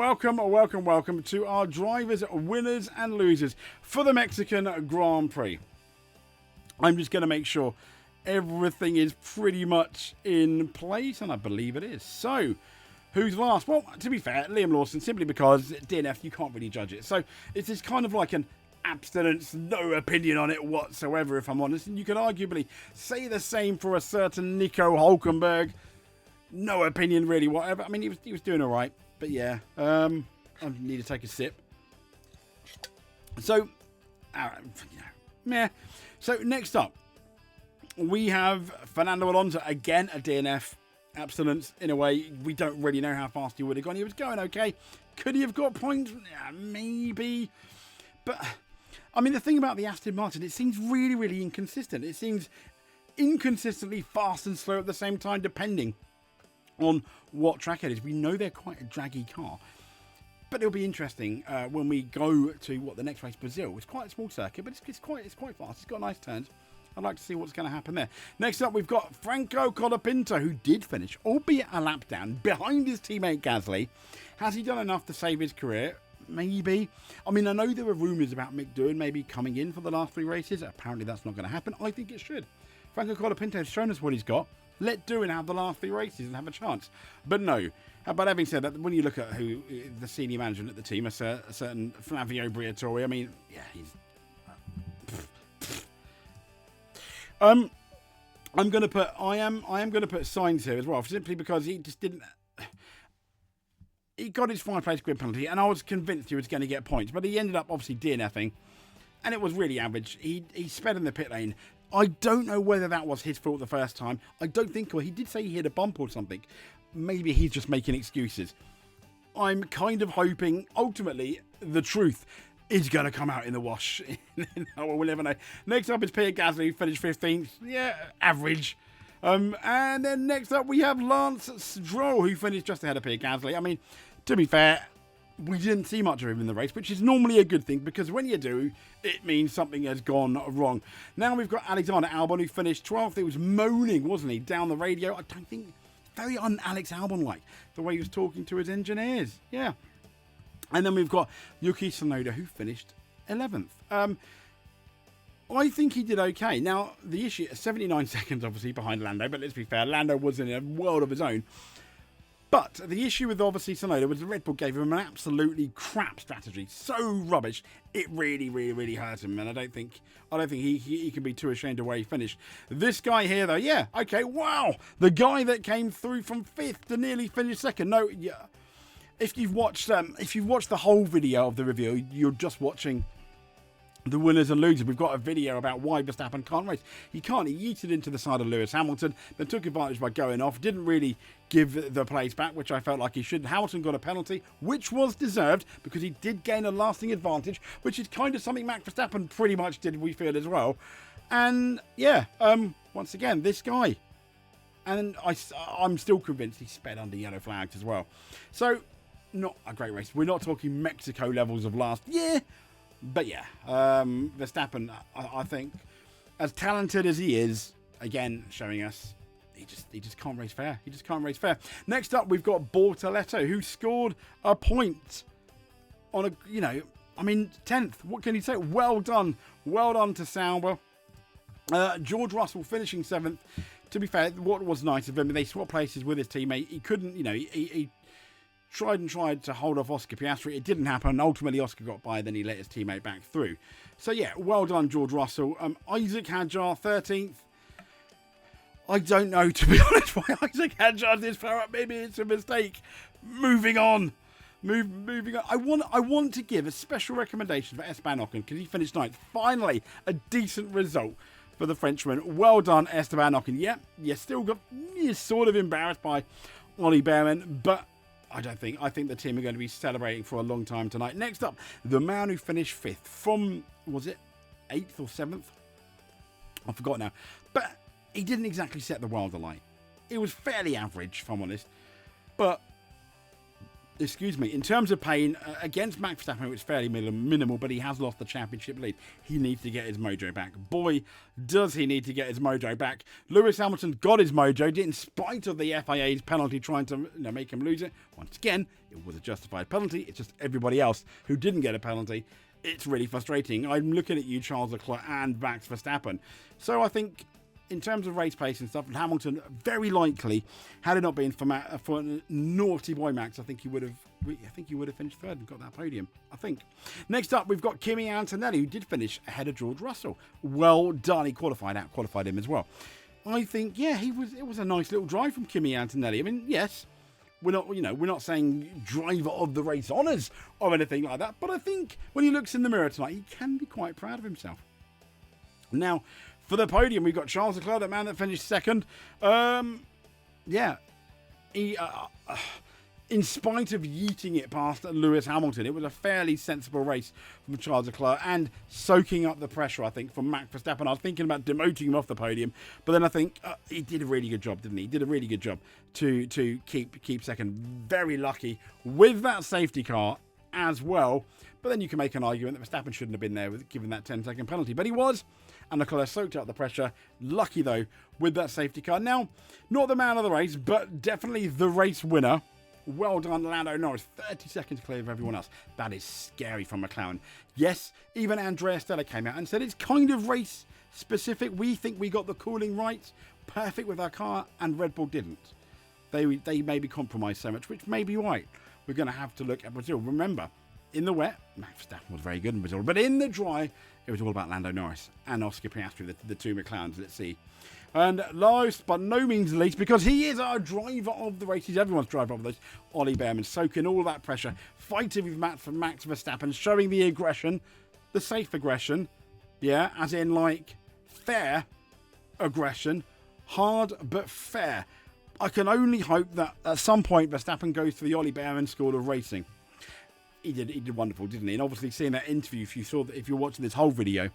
Welcome to our drivers, winners and losers for the Mexican Grand Prix. I'm just going to make sure everything is pretty much in place, and I believe it is. So, who's last? Well, to be fair, Liam Lawson, simply because DNF, you can't really judge it. So, it's just kind of like an abstinence, no opinion on it whatsoever, if I'm honest. And you could arguably say the same for a certain Nico Hülkenberg. No opinion, really, whatever. I mean, he was doing all right. But yeah, I need to take a sip. So, meh. So next up, we have Fernando Alonso, again a DNF, abstinence in a way. We don't really know how fast he would have gone. He was going okay. Could he have got points? Yeah, maybe. But, I mean, the thing about the Aston Martin, it seems really, really inconsistent. It seems inconsistently fast and slow at the same time, depending on what track it is. We know they're quite a draggy car, but it'll be interesting when we go to the next race, Brazil. It's quite a small circuit, but it's quite fast. It's got nice turns. I'd like to see what's going to happen there. Next up, we've got Franco Colapinto, who did finish, albeit a lap down, behind his teammate Gasly. Has he done enough to save his career? Maybe. I mean, I know there were rumours about Mick Doohan maybe coming in for the last 3 races. Apparently, that's not going to happen. I think it should. Franco Colapinto has shown us what he's got. Let Doohan have the last 3 races and have a chance. But no. But having said that, when you look at who the senior management at the team, a certain Flavio Briatore, I mean, yeah, he's... I am going to put Sainz here as well, simply because he just didn't... He got his 5-place grid penalty, and I was convinced he was going to get points. But he ended up, obviously, DNFing. And it was really average. He sped in the pit lane. I don't know whether that was his fault the first time. I don't think, or he did say he hit a bump or something. Maybe he's just making excuses. I'm kind of hoping, ultimately, the truth is going to come out in the wash. We'll never know. Next up is Pierre Gasly, who finished 15th. Yeah, average. And then next up we have Lance Stroll, who finished just ahead of Pierre Gasly. I mean, to be fair, we didn't see much of him in the race, which is normally a good thing, because when you do, it means something has gone wrong. Now we've got Alexander Albon, who finished 12th. He was moaning, wasn't he, down the radio? I don't think... Very un-Alex Albon-like, the way he was talking to his engineers. Yeah. And then we've got Yuki Tsunoda, who finished 11th. I think he did okay. Now, the issue... 79 seconds, obviously, behind Lando, but let's be fair, Lando was in a world of his own. But the issue with, obviously, Tsunoda was the Red Bull gave him an absolutely crap strategy. So rubbish, it really, really, really hurt him. And I don't think he can be too ashamed of where he finished. This guy here, though, yeah, okay, wow. The guy that came through from 5th to nearly finish 2nd. No, yeah. If you've watched the whole video of the review, you're just watching the winners and losers. We've got a video about why Verstappen can't race. He can't. He yeeted into the side of Lewis Hamilton, then took advantage by going off. Didn't really give the place back, which I felt like he should. Hamilton got a penalty, which was deserved, because he did gain a lasting advantage, which is kind of something Max Verstappen pretty much did, we feel, as well. And yeah, once again, this guy. And I'm still convinced he sped under yellow flags as well. So, not a great race. We're not talking Mexico levels of last year. But yeah, Verstappen, I think, as talented as he is, again, showing us he just can't race fair. He just can't race fair. Next up, we've got Bortoletto, who scored a point on a, 10th. What can you say? Well done. Well done to Sauber. George Russell finishing 7th. To be fair, what was nice of him, they swapped places with his teammate. He couldn't, he tried to hold off Oscar Piastri. It didn't happen. Ultimately, Oscar got by. Then he let his teammate back through. So, yeah, well done, George Russell. Isaac Hadjar, 13th. I don't know, to be honest, why Isaac Hadjar this far up. Maybe it's a mistake. Moving on. Moving on. I want to give a special recommendation for Esteban Ocon, because he finished 9th. Finally, a decent result for the Frenchman. Well done, Esteban Ocon. Yeah, you're sort of embarrassed by Ollie Behrman, but... I think the team are going to be celebrating for a long time tonight. Next up, the man who finished 5th from, was it 8th or 7th? I forgot now. But he didn't exactly set the world alight. It was fairly average, if I'm honest. But excuse me, in terms of pain, against Max Verstappen, it was fairly minimal, but he has lost the championship lead. He needs to get his mojo back. Boy, does he need to get his mojo back. Lewis Hamilton got his mojo, in spite of the FIA's penalty trying to make him lose it. Once again, it was a justified penalty. It's just everybody else who didn't get a penalty. It's really frustrating. I'm looking at you, Charles Leclerc and Max Verstappen. So I think, in terms of race pace and stuff, Hamilton very likely, had it not been for naughty boy Max, I think he would have finished third and got that podium. I think. Next up, we've got Kimi Antonelli, who did finish ahead of George Russell. Well done. He qualified him as well. I think, yeah, it was a nice little drive from Kimi Antonelli. I mean, yes, we're not saying driver of the race honours or anything like that, but I think when he looks in the mirror tonight, he can be quite proud of himself. Now, for the podium, we've got Charles Leclerc, the man that finished second. Yeah, he, in spite of yeeting it past Lewis Hamilton, it was a fairly sensible race from Charles Leclerc and soaking up the pressure, I think, from Max Verstappen. I was thinking about demoting him off the podium, but then I think he did a really good job, didn't he? He did a really good job to keep second. Very lucky with that safety car as well. But then you can make an argument that Verstappen shouldn't have been there given that 10-second penalty, but he was. And Leclerc soaked up the pressure. Lucky, though, with that safety car. Now, not the man of the race, but definitely the race winner. Well done, Lando Norris. 30 seconds clear of everyone else. That is scary from McLaren. Yes, even Andrea Stella came out and said it's kind of race specific. We think we got the cooling right, perfect with our car, and Red Bull didn't. They maybe compromised so much, which may be right. We're going to have to look at Brazil. Remember, in the wet, Max Verstappen was very good in Brazil, but in the dry, it was all about Lando Norris and Oscar Piastri, the two McLarens. Let's see. And last but no means least, because he is our driver of the race, he's everyone's driver of the race, Ollie Behrman, soaking all that pressure, fighting with Max Verstappen, showing the aggression, the safe aggression, yeah, as in like fair aggression, hard but fair. I can only hope that at some point Verstappen goes to the Ollie Behrman School of Racing. He did wonderful, didn't he? And obviously, seeing that interview, if you're watching this whole video,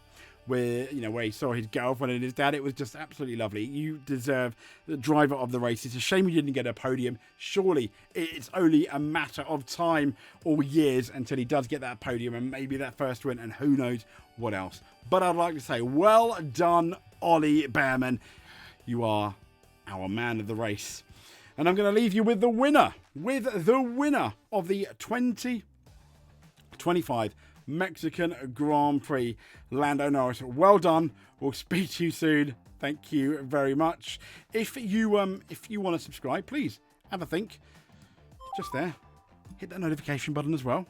where he saw his girlfriend and his dad, it was just absolutely lovely. You deserve the driver of the race. It's a shame you didn't get a podium. Surely it's only a matter of time or years until he does get that podium and maybe that first win, and who knows what else. But I'd like to say, well done, Ollie Behrman. You are our man of the race. And I'm going to leave you with the winner of the 2025 Mexican Grand Prix, Lando Norris. Well done. We'll speak to you soon. Thank you very much. If you want to subscribe, please have a think. Just there. Hit that notification button as well.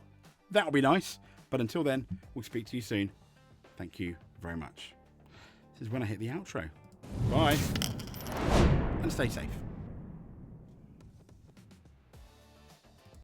That'll be nice. But until then, we'll speak to you soon. Thank you very much. This is when I hit the outro. Bye. And stay safe.